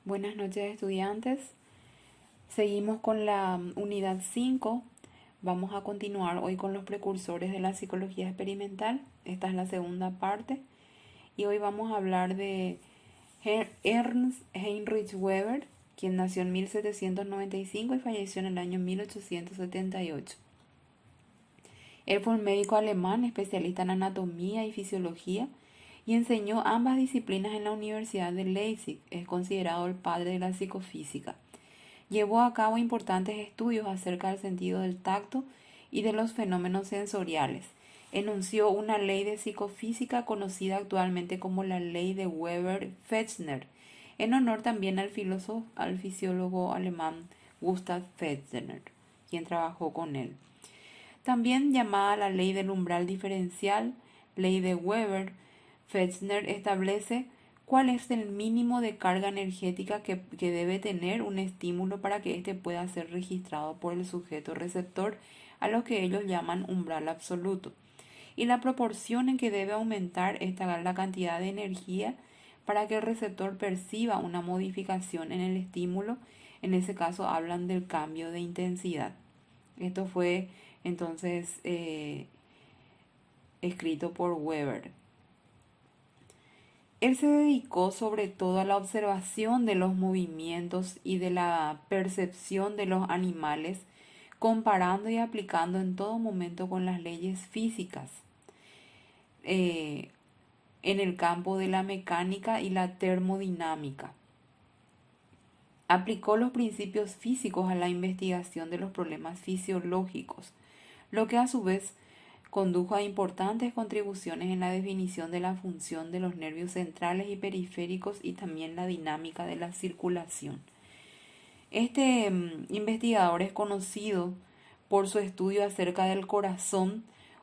Buenas noches, estudiantes. Seguimos con la unidad 5. Vamos a continuar hoy con los precursores de la psicología experimental. Esta es la segunda parte. Y hoy vamos a hablar de Ernst Heinrich Weber, quien nació en 1795 y falleció en el año 1878. Él fue un médico alemán especialista en anatomía y fisiología y enseñó ambas disciplinas en la Universidad de Leipzig. Es considerado el padre de la psicofísica. Llevó a cabo importantes estudios acerca del sentido del tacto y de los fenómenos sensoriales. Enunció una ley de psicofísica conocida actualmente como la ley de Weber-Fechner, en honor también al fisiólogo alemán Gustav Fechner, quien trabajó con él. También llamada la ley del umbral diferencial, ley de Weber, Fechner establece cuál es el mínimo de carga energética que debe tener un estímulo para que éste pueda ser registrado por el sujeto receptor, a lo que ellos llaman umbral absoluto, y la proporción en que debe aumentar la cantidad de energía para que el receptor perciba una modificación en el estímulo. En ese caso hablan del cambio de intensidad. Esto fue entonces escrito por Weber. Él se dedicó sobre todo a la observación de los movimientos y de la percepción de los animales, comparando y aplicando en todo momento con las leyes físicas en el campo de la mecánica y la termodinámica. Aplicó los principios físicos a la investigación de los problemas fisiológicos, lo que a su vez condujo a importantes contribuciones en la definición de la función de los nervios centrales y periféricos y también la dinámica de la circulación. Este investigador es conocido por su estudio acerca del corazón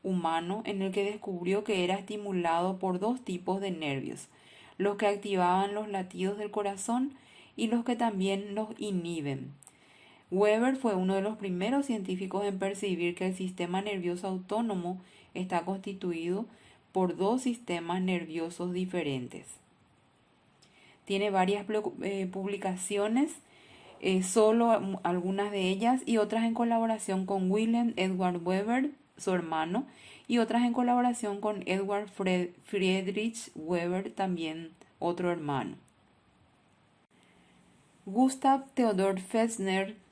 humano, en el que descubrió que era estimulado por dos tipos de nervios, los que activaban los latidos del corazón y los que también los inhiben. Weber fue uno de los primeros científicos en percibir que el sistema nervioso autónomo está constituido por dos sistemas nerviosos diferentes. Tiene varias publicaciones, solo algunas de ellas, y otras en colaboración con Wilhelm Edward Weber, su hermano, y otras en colaboración con Edward Friedrich Weber, también otro hermano. Gustav Theodor Fechner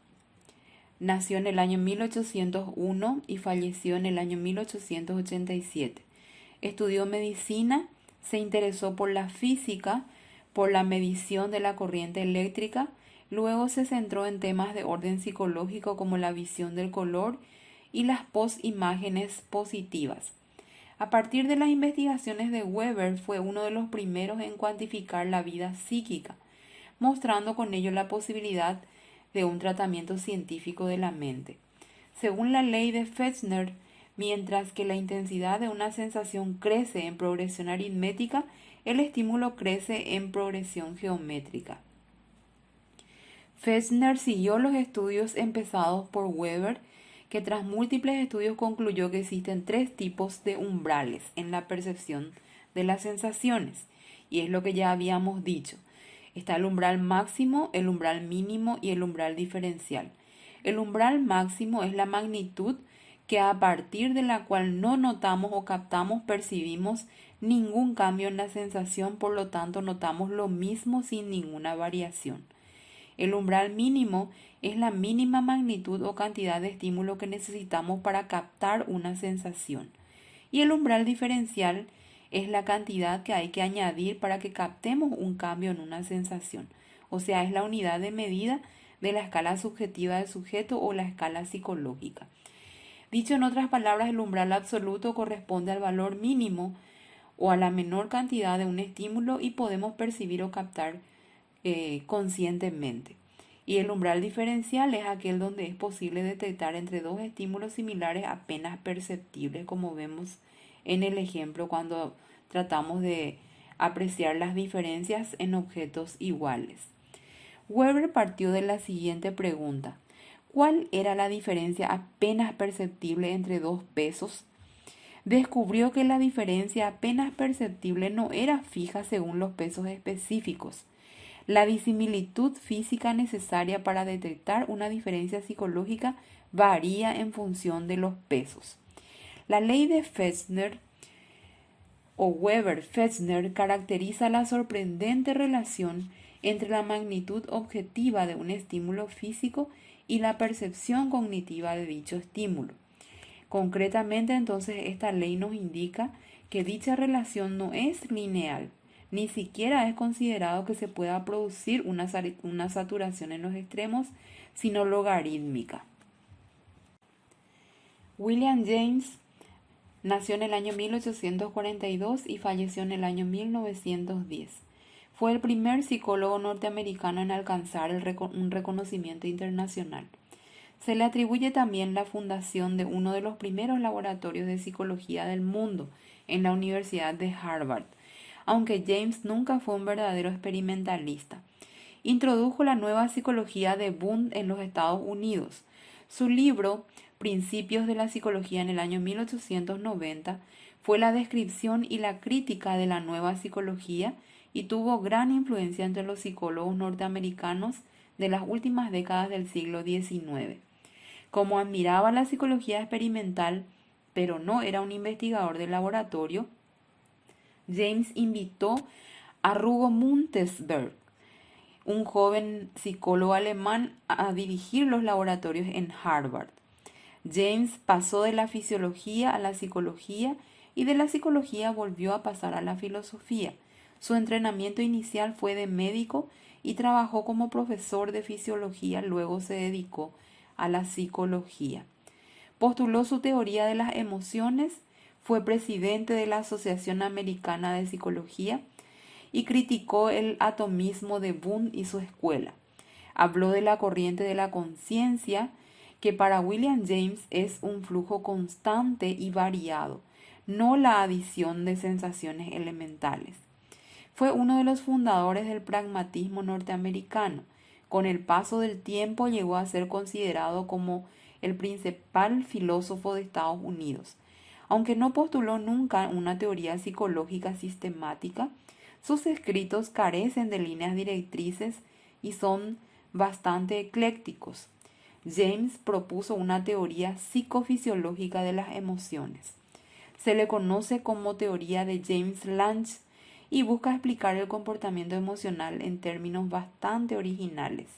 nació en el año 1801 y falleció en el año 1887. Estudió medicina, se interesó por la física, por la medición de la corriente eléctrica, luego se centró en temas de orden psicológico como la visión del color y las postimágenes positivas. A partir de las investigaciones de Weber fue uno de los primeros en cuantificar la vida psíquica, mostrando con ello la posibilidad de un tratamiento científico de la mente. Según la ley de Fechner, mientras que la intensidad de una sensación crece en progresión aritmética, el estímulo crece en progresión geométrica. Fechner siguió los estudios empezados por Weber, que tras múltiples estudios concluyó que existen tres tipos de umbrales en la percepción de las sensaciones, y es lo que ya habíamos dicho. Está el umbral máximo, el umbral mínimo y el umbral diferencial. El umbral máximo es la magnitud que a partir de la cual no notamos o captamos, percibimos ningún cambio en la sensación, por lo tanto notamos lo mismo sin ninguna variación. El umbral mínimo es la mínima magnitud o cantidad de estímulo que necesitamos para captar una sensación. Y el umbral diferencial es la cantidad que hay que añadir para que captemos un cambio en una sensación. O sea, es la unidad de medida de la escala subjetiva del sujeto o la escala psicológica. Dicho en otras palabras, el umbral absoluto corresponde al valor mínimo o a la menor cantidad de un estímulo y podemos percibir o captar conscientemente. Y el umbral diferencial es aquel donde es posible detectar entre dos estímulos similares apenas perceptibles, como vemos en el ejemplo cuando tratamos de apreciar las diferencias en objetos iguales. Weber partió de la siguiente pregunta: ¿cuál era la diferencia apenas perceptible entre dos pesos? Descubrió que la diferencia apenas perceptible no era fija según los pesos específicos. La disimilitud física necesaria para detectar una diferencia psicológica varía en función de los pesos. La ley de Fechner o Weber-Fechner caracteriza la sorprendente relación entre la magnitud objetiva de un estímulo físico y la percepción cognitiva de dicho estímulo. Concretamente, entonces, esta ley nos indica que dicha relación no es lineal, ni siquiera es considerado que se pueda producir una saturación en los extremos, sino logarítmica. William James nació en el año 1842 y falleció en el año 1910. Fue el primer psicólogo norteamericano en alcanzar un reconocimiento internacional. Se le atribuye también la fundación de uno de los primeros laboratorios de psicología del mundo en la Universidad de Harvard, aunque James nunca fue un verdadero experimentalista. Introdujo la nueva psicología de Wundt en los Estados Unidos. Su libro, Principios de la Psicología, en el año 1890, fue la descripción y la crítica de la nueva psicología y tuvo gran influencia entre los psicólogos norteamericanos de las últimas décadas del siglo XIX. Como admiraba la psicología experimental, pero no era un investigador de laboratorio, James invitó a Hugo Muntesberg, un joven psicólogo alemán, a dirigir los laboratorios en Harvard. James pasó de la fisiología a la psicología y de la psicología volvió a pasar a la filosofía. Su entrenamiento inicial fue de médico y trabajó como profesor de fisiología, luego se dedicó a la psicología. Postuló su teoría de las emociones, fue presidente de la Asociación Americana de Psicología y criticó el atomismo de Wundt y su escuela. Habló de la corriente de la conciencia, que para William James es un flujo constante y variado, no la adición de sensaciones elementales. Fue uno de los fundadores del pragmatismo norteamericano. Con el paso del tiempo llegó a ser considerado como el principal filósofo de Estados Unidos. Aunque no postuló nunca una teoría psicológica sistemática, sus escritos carecen de líneas directrices y son bastante eclécticos. James propuso una teoría psicofisiológica de las emociones. Se le conoce como teoría de James Lange y busca explicar el comportamiento emocional en términos bastante originales.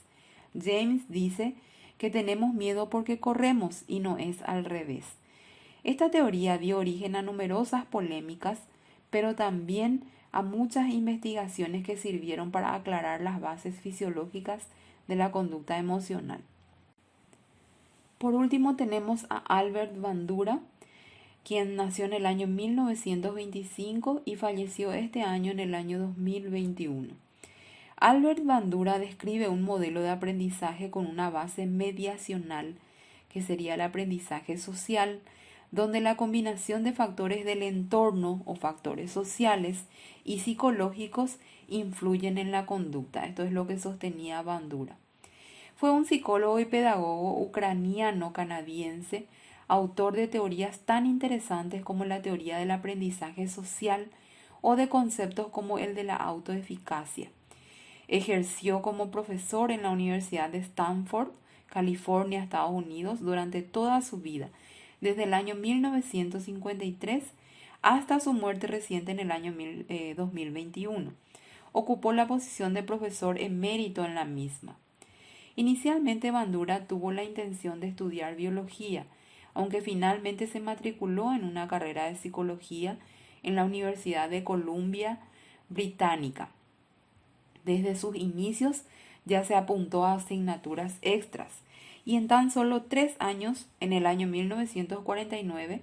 James dice que tenemos miedo porque corremos y no es al revés. Esta teoría dio origen a numerosas polémicas, pero también a muchas investigaciones que sirvieron para aclarar las bases fisiológicas de la conducta emocional. Por último tenemos a Albert Bandura, quien nació en el año 1925 y falleció este año en el año 2021. Albert Bandura describe un modelo de aprendizaje con una base mediacional, que sería el aprendizaje social, donde la combinación de factores del entorno o factores sociales y psicológicos influyen en la conducta. Esto es lo que sostenía Bandura. Fue un psicólogo y pedagogo ucraniano-canadiense, autor de teorías tan interesantes como la teoría del aprendizaje social o de conceptos como el de la autoeficacia. Ejerció como profesor en la Universidad de Stanford, California, Estados Unidos, durante toda su vida, desde el año 1953 hasta su muerte reciente en el año 2021. Ocupó la posición de profesor emérito en la misma. Inicialmente Bandura tuvo la intención de estudiar biología, aunque finalmente se matriculó en una carrera de psicología en la Universidad de Columbia Británica. Desde sus inicios ya se apuntó a asignaturas extras y en tan solo 3 años, en el año 1949,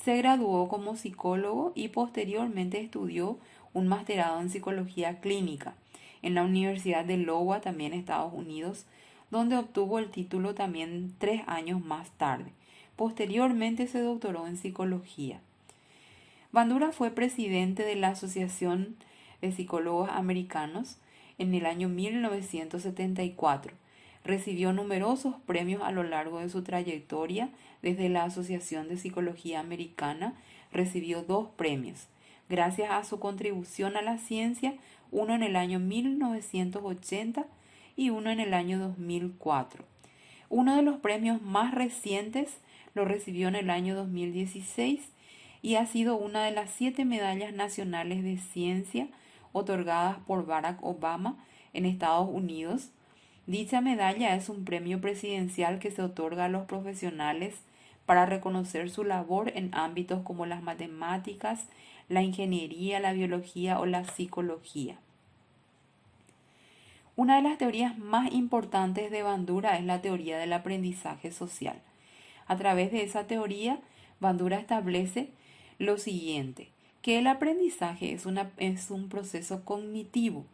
se graduó como psicólogo y posteriormente estudió un masterado en psicología clínica en la Universidad de Iowa, también Estados Unidos, donde obtuvo el título también 3 años más tarde. Posteriormente se doctoró en psicología. Bandura fue presidente de la Asociación de Psicólogos Americanos en el año 1974. Recibió numerosos premios a lo largo de su trayectoria. Desde la Asociación de Psicología Americana recibió 2 premios. Gracias a su contribución a la ciencia, uno en el año 1980 y uno en el año 2004. Uno de los premios más recientes lo recibió en el año 2016 y ha sido una de las 7 medallas nacionales de ciencia otorgadas por Barack Obama en Estados Unidos. Dicha medalla es un premio presidencial que se otorga a los profesionales para reconocer su labor en ámbitos como las matemáticas, la ingeniería, la biología o la psicología. Una de las teorías más importantes de Bandura es la teoría del aprendizaje social. A través de esa teoría, Bandura establece lo siguiente, que el aprendizaje es un proceso cognitivo,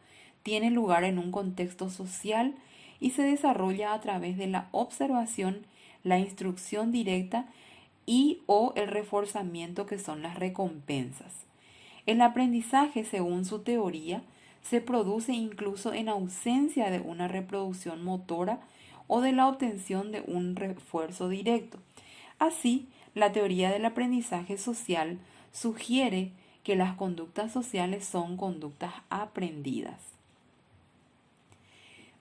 tiene lugar en un contexto social y se desarrolla a través de la observación, la instrucción directa y o el reforzamiento, que son las recompensas. El aprendizaje, según su teoría, se produce incluso en ausencia de una reproducción motora o de la obtención de un refuerzo directo. Así, la teoría del aprendizaje social sugiere que las conductas sociales son conductas aprendidas.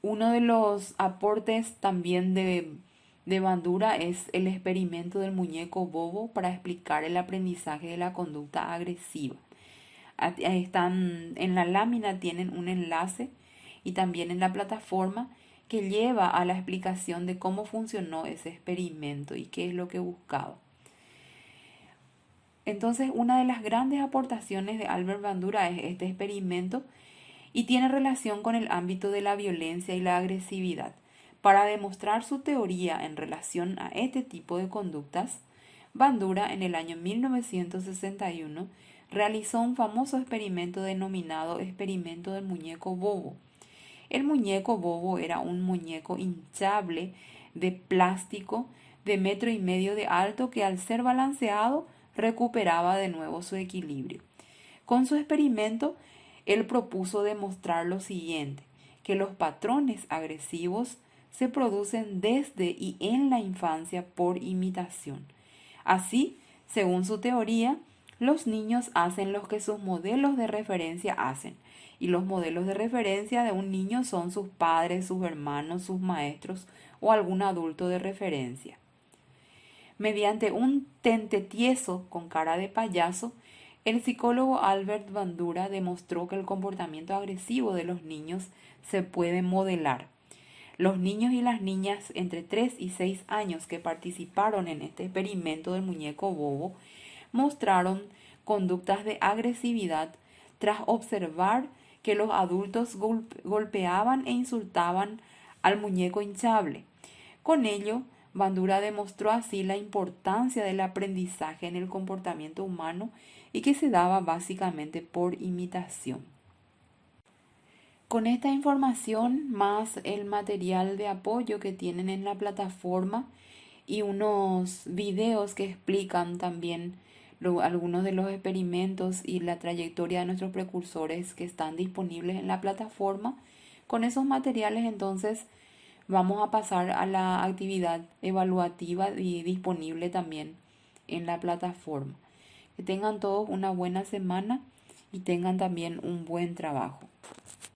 Uno de los aportes también de Bandura es el experimento del muñeco bobo para explicar el aprendizaje de la conducta agresiva. Están en la lámina, tienen un enlace y también en la plataforma que lleva a la explicación de cómo funcionó ese experimento y qué es lo que buscaba. Entonces, una de las grandes aportaciones de Albert Bandura es este experimento y tiene relación con el ámbito de la violencia y la agresividad. Para demostrar su teoría en relación a este tipo de conductas, Bandura en el año 1961 realizó un famoso experimento denominado experimento del muñeco bobo. El muñeco bobo era un muñeco hinchable de plástico de 1,5 metros de alto que, al ser balanceado, recuperaba de nuevo su equilibrio. Con su experimento, él propuso demostrar lo siguiente, que los patrones agresivos se producen desde y en la infancia por imitación. Así, según su teoría, los niños hacen lo que sus modelos de referencia hacen, y los modelos de referencia de un niño son sus padres, sus hermanos, sus maestros o algún adulto de referencia. Mediante un tente tieso con cara de payaso, el psicólogo Albert Bandura demostró que el comportamiento agresivo de los niños se puede modelar. Los niños y las niñas entre 3 y 6 años que participaron en este experimento del muñeco bobo mostraron conductas de agresividad tras observar que los adultos golpeaban e insultaban al muñeco hinchable. Con ello, Bandura demostró así la importancia del aprendizaje en el comportamiento humano y que se daba básicamente por imitación. Con esta información, más el material de apoyo que tienen en la plataforma y unos videos que explican también algunos de los experimentos y la trayectoria de nuestros precursores que están disponibles en la plataforma, con esos materiales entonces vamos a pasar a la actividad evaluativa y disponible también en la plataforma. Que tengan todos una buena semana y tengan también un buen trabajo.